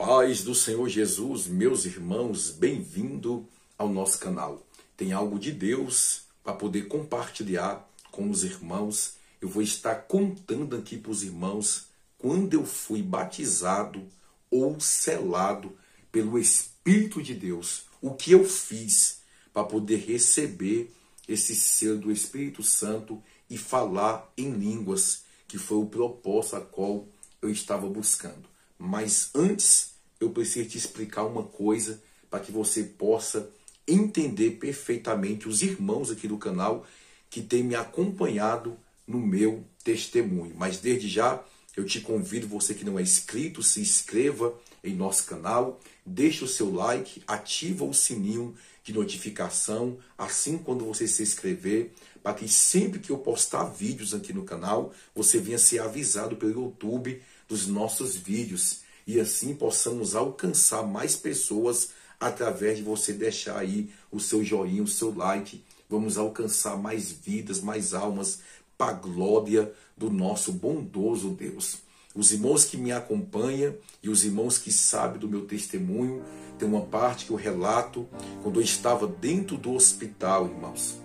Paz do Senhor Jesus, meus irmãos, bem-vindo ao nosso canal. Tem algo de Deus para poder compartilhar com os irmãos. Eu vou estar contando aqui para os irmãos quando eu fui batizado ou selado pelo Espírito de Deus. O que eu fiz para poder receber esse selo do Espírito Santo e falar em línguas, que foi o propósito a qual eu estava buscando. Mas antes, eu preciso te explicar uma coisa para que você possa entender perfeitamente os irmãos aqui do canal que têm me acompanhado no meu testemunho. Mas desde já, eu te convido, você que não é inscrito, se inscreva em nosso canal, deixe o seu like, ativa o sininho de notificação, assim quando você se inscrever, para que sempre que eu postar vídeos aqui no canal, você venha ser avisado pelo YouTube dos nossos vídeos e assim possamos alcançar mais pessoas através de você deixar aí o seu joinha, o seu like. Vamos alcançar mais vidas, mais almas para a glória do nosso bondoso Deus. Os irmãos que me acompanham e os irmãos que sabem do meu testemunho, tem uma parte que eu relato quando eu estava dentro do hospital, irmãos.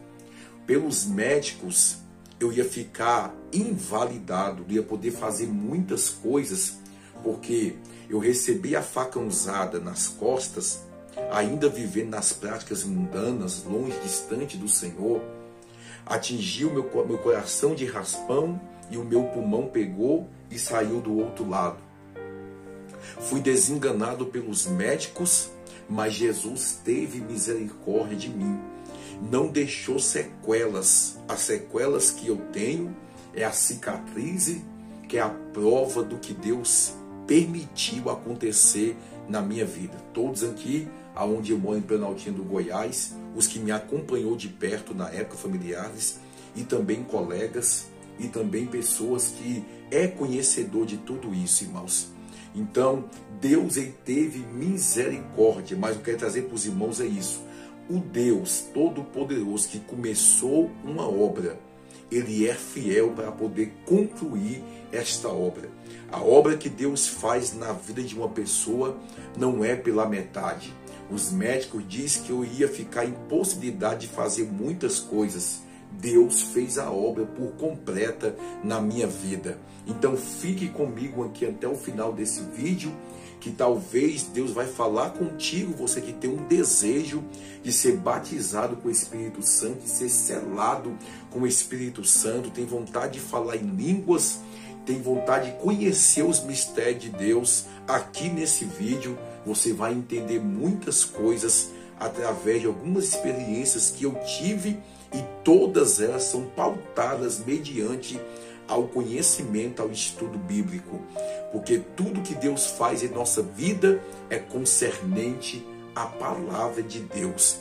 Pelos médicos, eu ia ficar invalidado, não ia poder fazer muitas coisas, porque eu recebi a facãozada nas costas, ainda vivendo nas práticas mundanas, longe, distante do Senhor. Atingiu meu coração de raspão e o meu pulmão pegou e saiu do outro lado. Fui desenganado pelos médicos, mas Jesus teve misericórdia de mim. Não deixou sequelas. As sequelas que eu tenho é a cicatriz, que é a prova do que Deus permitiu acontecer na minha vida. Todos aqui, aonde eu moro em Planaltina do Goiás, os que me acompanhou de perto na época, familiares, e também colegas, e também pessoas que é conhecedor de tudo isso, irmãos. Então, Deus ele teve misericórdia, mas o que eu quero trazer para os irmãos é isso. O Deus Todo-Poderoso que começou uma obra, Ele é fiel para poder concluir esta obra. A obra que Deus faz na vida de uma pessoa não é pela metade. Os médicos dizem que eu ia ficar em possibilidade de fazer muitas coisas. Deus fez a obra por completa na minha vida. Então fique comigo aqui até o final desse vídeo, que talvez Deus vai falar contigo, você que tem um desejo de ser batizado com o Espírito Santo, de ser selado com o Espírito Santo, tem vontade de falar em línguas, tem vontade de conhecer os mistérios de Deus. Aqui nesse vídeo você vai entender muitas coisas através de algumas experiências que eu tive, e todas elas são pautadas mediante ao conhecimento, ao estudo bíblico, porque tudo que Deus faz em nossa vida é concernente à palavra de Deus.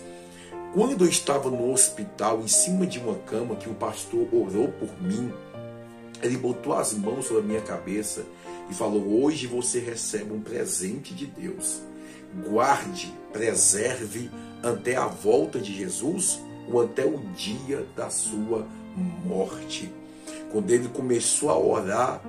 Quando eu estava no hospital, em cima de uma cama, que o pastor orou por mim, ele botou as mãos sobre a minha cabeça e falou: hoje você recebe um presente de Deus. Guarde, preserve até a volta de Jesus ou até o dia da sua morte. Quando ele começou a orar,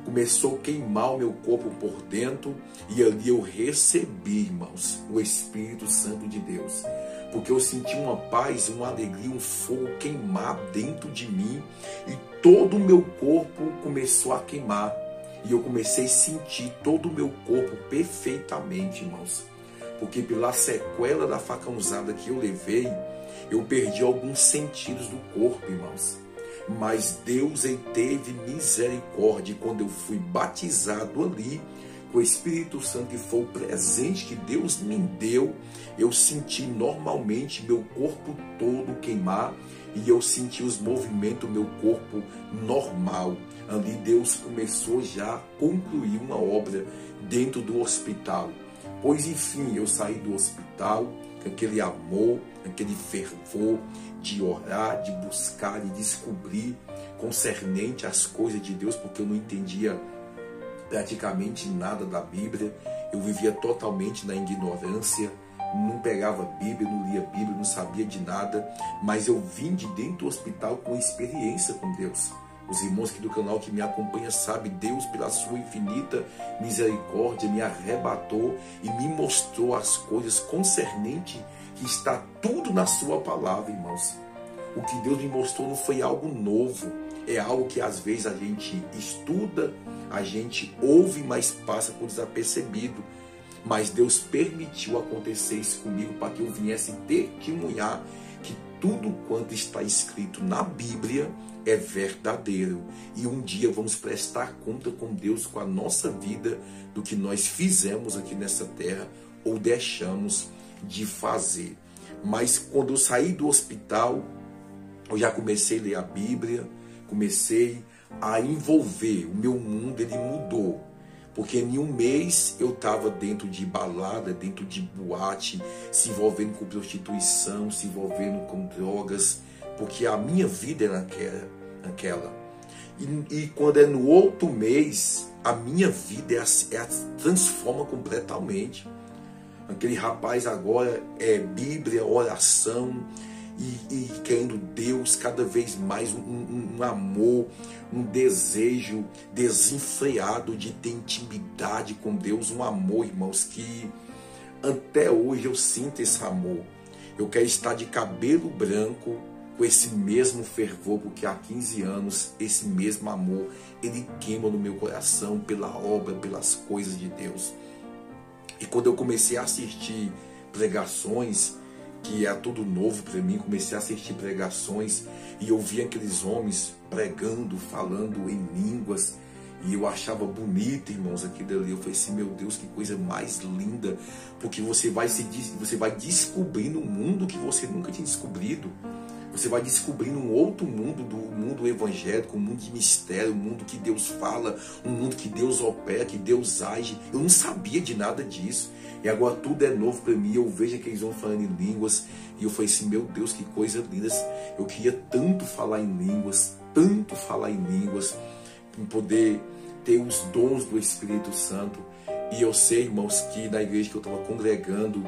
começou a queimar o meu corpo por dentro, e ali eu recebi, irmãos, o Espírito Santo de Deus. Porque eu senti uma paz, uma alegria, um fogo queimar dentro de mim, e todo o meu corpo começou a queimar. E eu comecei a sentir todo o meu corpo perfeitamente, irmãos. Porque pela sequela da facãozada que eu levei, eu perdi alguns sentidos do corpo, irmãos. Mas Deus ele teve misericórdia. Quando eu fui batizado ali com o Espírito Santo, que foi o presente que Deus me deu, eu senti normalmente meu corpo todo queimar, e eu senti os movimentos do meu corpo normal. Ali Deus começou já a concluir uma obra dentro do hospital. Pois enfim, eu saí do hospital com aquele amor, aquele fervor de orar, de buscar, de descobrir concernente às coisas de Deus, porque eu não entendia praticamente nada da Bíblia. Eu vivia totalmente na ignorância, não pegava Bíblia, não lia Bíblia, não sabia de nada, mas eu vim de dentro do hospital com experiência com Deus. Os irmãos aqui do canal que me acompanham sabem, Deus, pela sua infinita misericórdia, me arrebatou e me mostrou as coisas concernentes, que está tudo na sua palavra, irmãos. O que Deus me mostrou não foi algo novo, é algo que às vezes a gente estuda, a gente ouve, mas passa por desapercebido. Mas Deus permitiu acontecer isso comigo para que eu viesse testemunhar que tudo quanto está escrito na Bíblia é verdadeiro. E um dia vamos prestar conta com Deus, com a nossa vida, do que nós fizemos aqui nessa terra ou deixamos de fazer. Mas quando eu saí do hospital, eu já comecei a ler a Bíblia, comecei a envolver, o meu mundo ele mudou. Porque em um mês eu estava dentro de balada, dentro de boate, se envolvendo com prostituição, se envolvendo com drogas, porque a minha vida era naquela. E quando é no outro mês, a minha vida transforma completamente. Aquele rapaz agora é Bíblia, oração, e querendo Deus cada vez mais, um amor, um desejo desenfreado de ter intimidade com Deus, um amor, irmãos, que até hoje eu sinto esse amor. Eu quero estar de cabelo branco com esse mesmo fervor, porque há 15 anos esse mesmo amor, ele queima no meu coração pela obra, pelas coisas de Deus. E quando eu comecei a assistir pregações, que é tudo novo para mim, comecei a assistir pregações e eu via aqueles homens pregando, falando em línguas, e eu achava bonito, irmãos, aquilo ali. Eu falei assim, meu Deus, que coisa mais linda, porque você vai descobrindo um mundo que você nunca tinha descobrido. Você vai descobrindo um outro mundo, do mundo evangélico, um mundo de mistério, um mundo que Deus fala, um mundo que Deus opera, que Deus age. Eu não sabia de nada disso. E agora tudo é novo para mim. Eu vejo aqueles homens falando em línguas. E eu falei assim, meu Deus, que coisa linda. Eu queria tanto falar em línguas, para poder ter os dons do Espírito Santo. E eu sei, irmãos, que na igreja que eu estava congregando,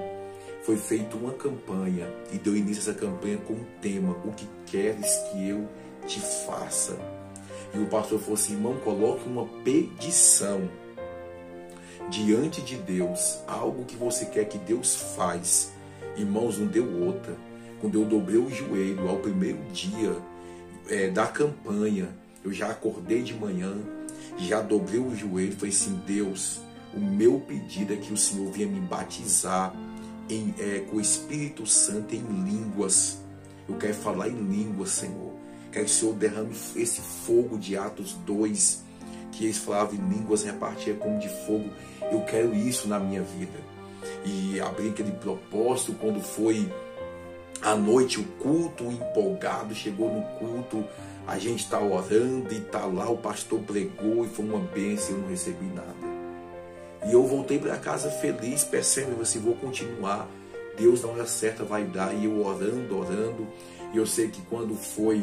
foi feita uma campanha, e deu início a essa campanha com um tema: o que queres que eu te faça? E o pastor falou assim, irmão, coloque uma petição diante de Deus, algo que você quer que Deus faz. Irmãos, não deu outra. Quando eu dobrei o joelho ao primeiro dia da campanha, eu já acordei de manhã, já dobrei o joelho, falei assim, Deus, o meu pedido é que o Senhor venha me batizar com o Espírito Santo em línguas. Eu quero falar em línguas, Senhor. Quero que o Senhor derrame esse fogo de Atos 2, que eles falavam em línguas, repartia como de fogo. Eu quero isso na minha vida. E abri aquele propósito. Quando foi à noite o culto, empolgado, chegou no culto, a gente está orando e está lá, o pastor pregou e foi uma bênção, eu não recebi nada. E eu voltei para casa feliz, percebendo assim, vou continuar, Deus na hora certa vai dar. E eu orando, e eu sei que quando foi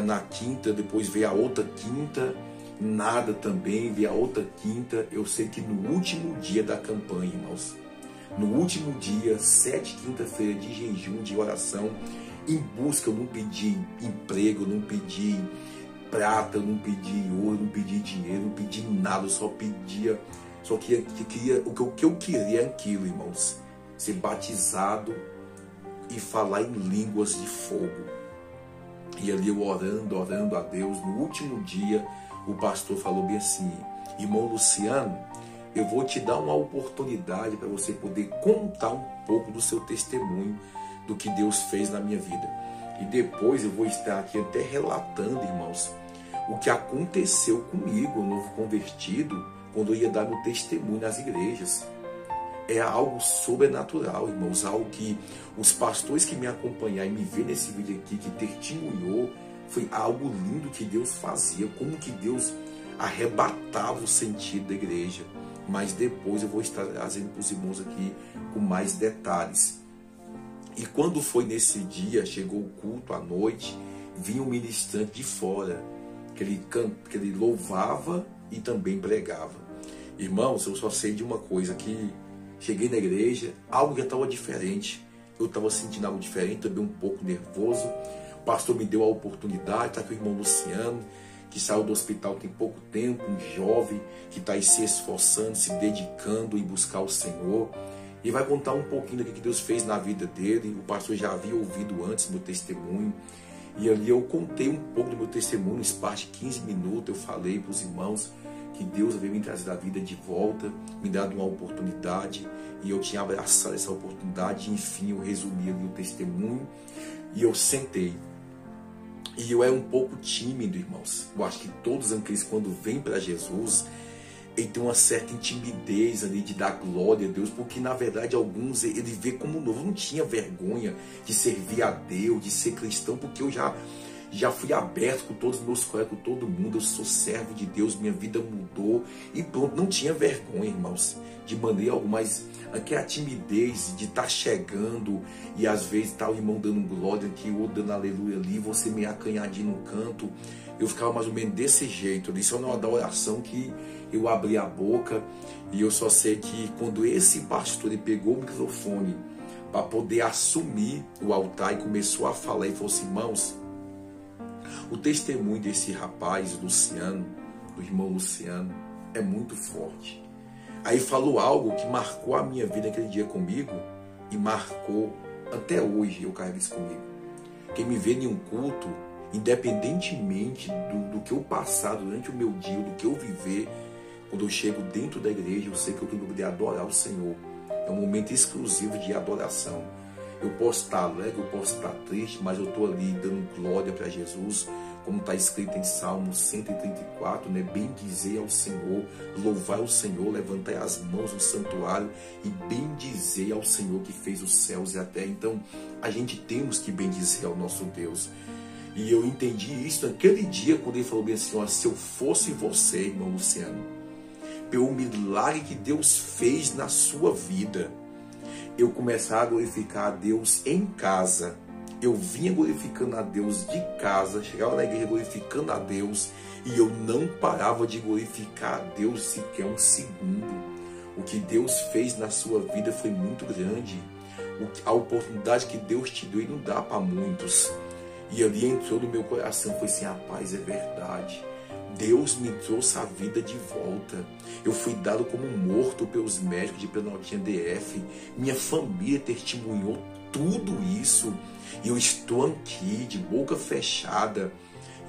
na quinta, depois veio a outra quinta, nada também, veio a outra quinta. Eu sei que no último dia da campanha, irmãos, no último dia, 7 quinta-feira de jejum, de oração, em busca, eu não pedi emprego, eu não pedi prata, eu não pedi ouro, não pedi dinheiro, não pedi nada, eu só queria, o que eu queria é aquilo, irmãos, ser batizado e falar em línguas de fogo. E ali eu orando a Deus, no último dia, o pastor falou bem assim, irmão Luciano, eu vou te dar uma oportunidade para você poder contar um pouco do seu testemunho, do que Deus fez na minha vida. E depois eu vou estar aqui até relatando, irmãos, o que aconteceu comigo, o novo convertido, quando eu ia dar meu testemunho nas igrejas. É algo sobrenatural, irmãos, algo que os pastores que me acompanharam e me vê nesse vídeo aqui, que testemunhou, foi algo lindo que Deus fazia, como que Deus arrebatava o sentido da igreja. Mas depois eu vou estar trazendo para os irmãos aqui com mais detalhes. E quando foi nesse dia, chegou o culto à noite, vinha um ministrante de fora, que ele louvava e também pregava. Irmãos, eu só sei de uma coisa, que cheguei na igreja, algo já estava diferente. Eu estava sentindo algo diferente, também um pouco nervoso. O pastor me deu a oportunidade, está aqui o irmão Luciano, que saiu do hospital tem pouco tempo, um jovem que está aí se esforçando, se dedicando em buscar o Senhor. E vai contar um pouquinho do que Deus fez na vida dele. O pastor já havia ouvido antes meu testemunho. E ali eu contei um pouco do meu testemunho, em espaço de 15 minutos. Eu falei para os irmãos que Deus havia me trazido a vida de volta, me dado uma oportunidade. E eu tinha abraçado essa oportunidade. E, enfim, eu resumi ali o testemunho. E eu sentei. E eu era um pouco tímido, irmãos. Eu acho que todos aqueles, quando vêm para Jesus, ele tem uma certa timidez ali de dar glória a Deus, porque na verdade alguns ele vê como novo. Eu não tinha vergonha de servir a Deus, de ser cristão, porque eu já fui aberto com todos os meus colegas, com todo mundo. Eu sou servo de Deus, minha vida mudou e pronto. Não tinha vergonha, irmãos, de maneira alguma. Mas aqui a timidez de estar chegando e às vezes tá o irmão dando glória aqui, o outro dando aleluia ali, você meio acanhadinho no canto. Eu ficava mais ou menos desse jeito. Isso é uma da oração que eu abri a boca. E eu só sei que quando esse pastor ele pegou o microfone para poder assumir o altar e começou a falar, e falou assim: irmãos, o testemunho desse rapaz, Luciano, do irmão Luciano, é muito forte. Aí falou algo que marcou a minha vida aquele dia comigo e marcou até hoje. Eu carrego isso comigo. Quem me vê em um culto, independentemente do que eu passar durante o meu dia, do que eu viver, quando eu chego dentro da igreja, eu sei que eu tenho que poder adorar o Senhor. É um momento exclusivo de adoração. Eu posso estar alegre, eu posso estar triste, mas eu estou ali dando glória para Jesus, como está escrito em Salmo 134, né? Bendizer ao Senhor, louvar o Senhor, levantar as mãos no santuário e bendizer ao Senhor que fez os céus e a terra. Então, a gente temos que bendizer ao nosso Deus. E eu entendi isso naquele dia, quando ele falou bem assim: ó, se eu fosse você, irmão Luciano, pelo milagre que Deus fez na sua vida, eu começar a glorificar a Deus em casa. Eu vinha glorificando a Deus de casa, chegava na igreja glorificando a Deus, e eu não parava de glorificar a Deus sequer um segundo. O que Deus fez na sua vida foi muito grande. A oportunidade que Deus te deu e não dá para muitos. E ali entrou no meu coração, foi assim: rapaz, é verdade. Deus me trouxe a vida de volta. Eu fui dado como morto pelos médicos de Planaltina DF. Minha família testemunhou tudo isso. E eu estou aqui, de boca fechada.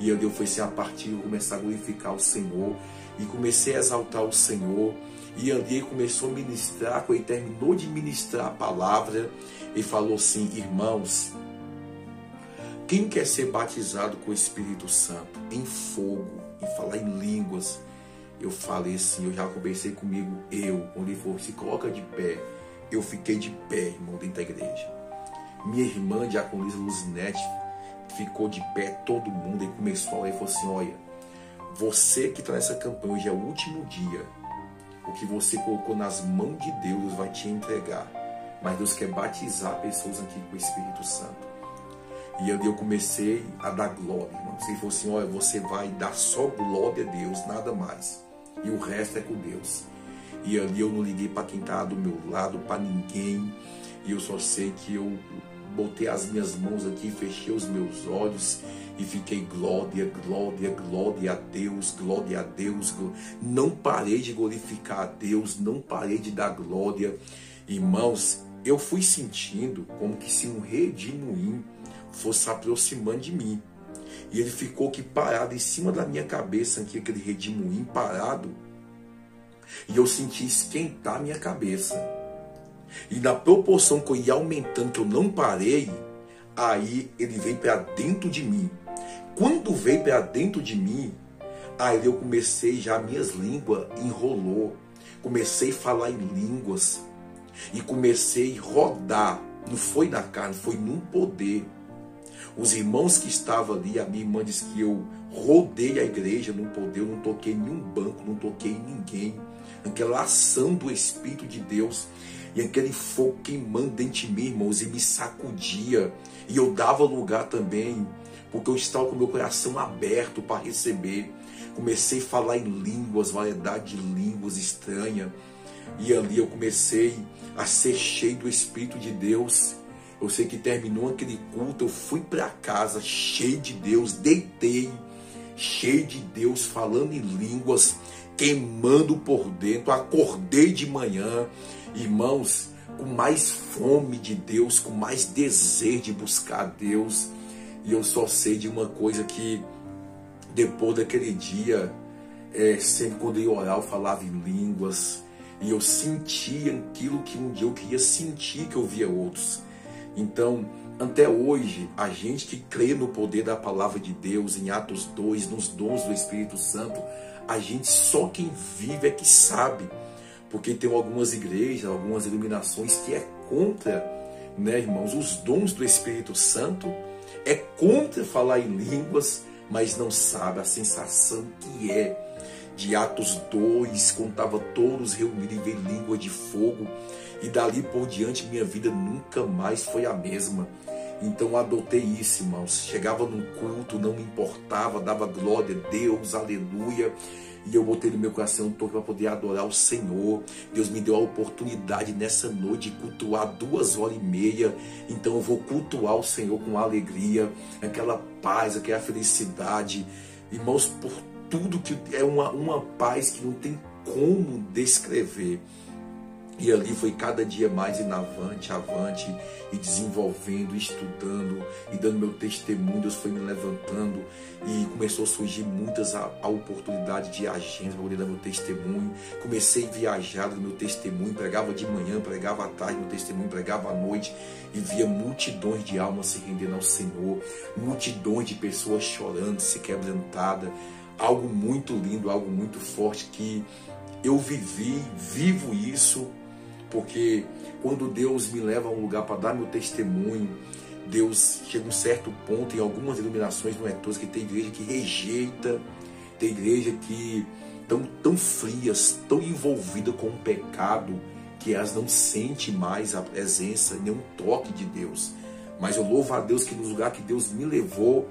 E ali eu fui assim, a partir de começar a glorificar o Senhor. E comecei a exaltar o Senhor. E ali ele começou a ministrar. Quando ele terminou de ministrar a palavra, ele falou assim: irmãos, quem quer ser batizado com o Espírito Santo, em fogo, em falar em línguas? Eu falei assim, eu já conversei comigo, quando ele falou, se coloca de pé. Eu fiquei de pé, irmão, dentro da igreja. Minha irmã, Diaconisa Luzinete, ficou de pé, todo mundo, e começou a falar, e falou assim: olha, você que está nessa campanha, hoje é o último dia. O que você colocou nas mãos de Deus vai te entregar. Mas Deus quer batizar pessoas aqui com o Espírito Santo. E ali eu comecei a dar glória, irmão. Ele falou assim: olha, você vai dar só glória a Deus, nada mais. E o resto é com Deus. E ali eu não liguei para quem estava do meu lado, para ninguém. E eu só sei que eu botei as minhas mãos aqui, fechei os meus olhos e fiquei glória, glória, glória a Deus, glória a Deus. Não parei de glorificar a Deus, não parei de dar glória. Irmãos, eu fui sentindo como que se um redemoinho fosse aproximando de mim. E ele ficou aqui parado em cima da minha cabeça, aqui, aquele redemoinho parado. E eu senti esquentar a minha cabeça. E na proporção que eu ia aumentando, que eu não parei, aí ele veio para dentro de mim. Quando veio para dentro de mim, aí eu comecei já, minhas línguas enrolou. Comecei a falar em línguas. E comecei a rodar. Não foi na carne, foi num poder. Os irmãos que estavam ali, a minha irmã disse que eu rodei a igreja num poder, eu não toquei em nenhum banco, não toquei em ninguém. Aquela ação do Espírito de Deus e aquele fogo queimando dentro de mim, irmãos, e me sacudia. E eu dava lugar também, porque eu estava com o meu coração aberto para receber. Comecei a falar em línguas, variedade de línguas estranhas. E ali eu comecei a ser cheio do Espírito de Deus. Eu sei que terminou aquele culto, eu fui para casa cheio de Deus, deitei cheio de Deus, falando em línguas, queimando por dentro. Acordei de manhã, irmãos, com mais fome de Deus, com mais desejo de buscar Deus. E eu só sei de uma coisa, que depois daquele dia, sempre quando eu ia orar, eu falava em línguas, e eu sentia aquilo que um dia eu queria sentir, que eu via outros. Então, até hoje, a gente que crê no poder da palavra de Deus, em Atos 2, nos dons do Espírito Santo, a gente, só quem vive é que sabe. Porque tem algumas igrejas, algumas iluminações que é contra, né, irmãos, os dons do Espírito Santo, é contra falar em línguas, mas não sabe a sensação que é de Atos 2, quando estavam todos reunidos e veio língua de fogo, e dali por diante minha vida nunca mais foi a mesma. Então adotei isso, irmãos. Chegava num culto, não me importava, dava glória a Deus, aleluia. E eu botei no meu coração todo para poder adorar o Senhor. Deus me deu a oportunidade nessa noite de cultuar 2h30. Então eu vou cultuar o Senhor com alegria, aquela paz, aquela felicidade. Irmãos, por tudo que é uma paz que não tem como descrever. E ali foi cada dia mais indo avante, e desenvolvendo, estudando, e dando meu testemunho. Deus foi me levantando, e começou a surgir muitas a oportunidade de agenda para poder dar meu testemunho. Comecei a viajar no meu testemunho, pregava de manhã, pregava à tarde, meu testemunho pregava à noite, e via multidões de almas se rendendo ao Senhor, multidões de pessoas chorando, se quebrantadas. Algo muito lindo, algo muito forte, que eu vivo isso. Porque quando Deus me leva a um lugar para dar meu testemunho, Deus chega a um certo ponto, em algumas iluminações, não é todas, que tem igreja que rejeita, tem igreja que tão frias, tão envolvida com o pecado, que elas não sentem mais a presença, nem um toque de Deus. Mas eu louvo a Deus que no lugar que Deus me levou,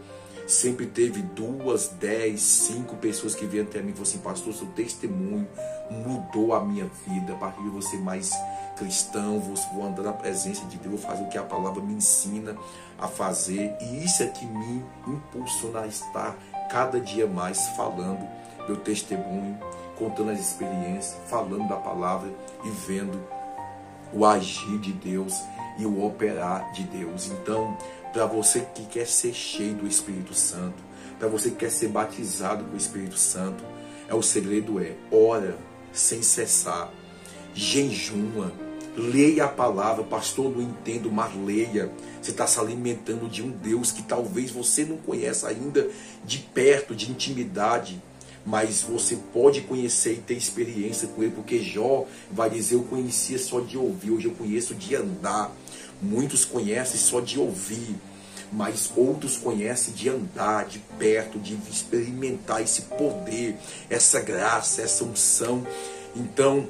sempre teve 2, 10, 5 pessoas que vieram até mim e falaram assim: pastor, seu testemunho mudou a minha vida. A partir de você mais cristão, vou andar na presença de Deus, vou fazer o que a palavra me ensina a fazer. E isso é que me impulsiona a estar cada dia mais falando meu testemunho, contando as experiências, falando da palavra e vendo o agir de Deus e o operar de Deus. Então, para você que quer ser cheio do Espírito Santo, para você que quer ser batizado com o Espírito Santo, o segredo é: ora sem cessar, jejuma, leia a palavra. Pastor, não entendo, mas leia. Você está se alimentando de um Deus que talvez você não conheça ainda de perto, de intimidade, mas você pode conhecer e ter experiência com Ele, porque Jó vai dizer: eu conhecia só de ouvir, hoje eu conheço de andar. Muitos conhecem só de ouvir, mas outros conhecem de andar, de perto, de experimentar esse poder, essa graça, essa unção. Então,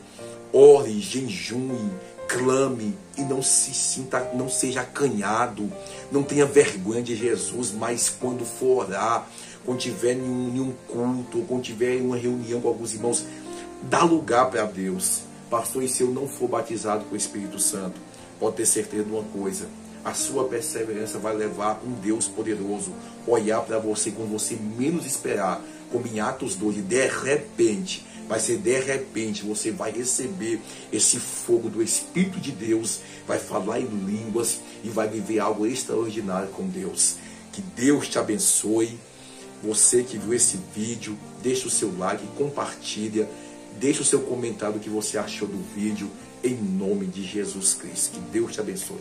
ore, jejue, clame e não se sinta, não seja acanhado, não tenha vergonha de Jesus. Mas quando for orar, quando tiver em um culto, ou quando tiver em uma reunião com alguns irmãos, dá lugar para Deus. Pastor, e se eu não for batizado com o Espírito Santo? Pode ter certeza de uma coisa: a sua perseverança vai levar um Deus poderoso olhar para você quando você menos esperar, como em Atos 2, e de repente, vai ser de repente, você vai receber esse fogo do Espírito de Deus, vai falar em línguas e vai viver algo extraordinário com Deus. Que Deus te abençoe. Você que viu esse vídeo, deixa o seu like, compartilha, deixa o seu comentário do que você achou do vídeo, em nome de Jesus Cristo. Que Deus te abençoe.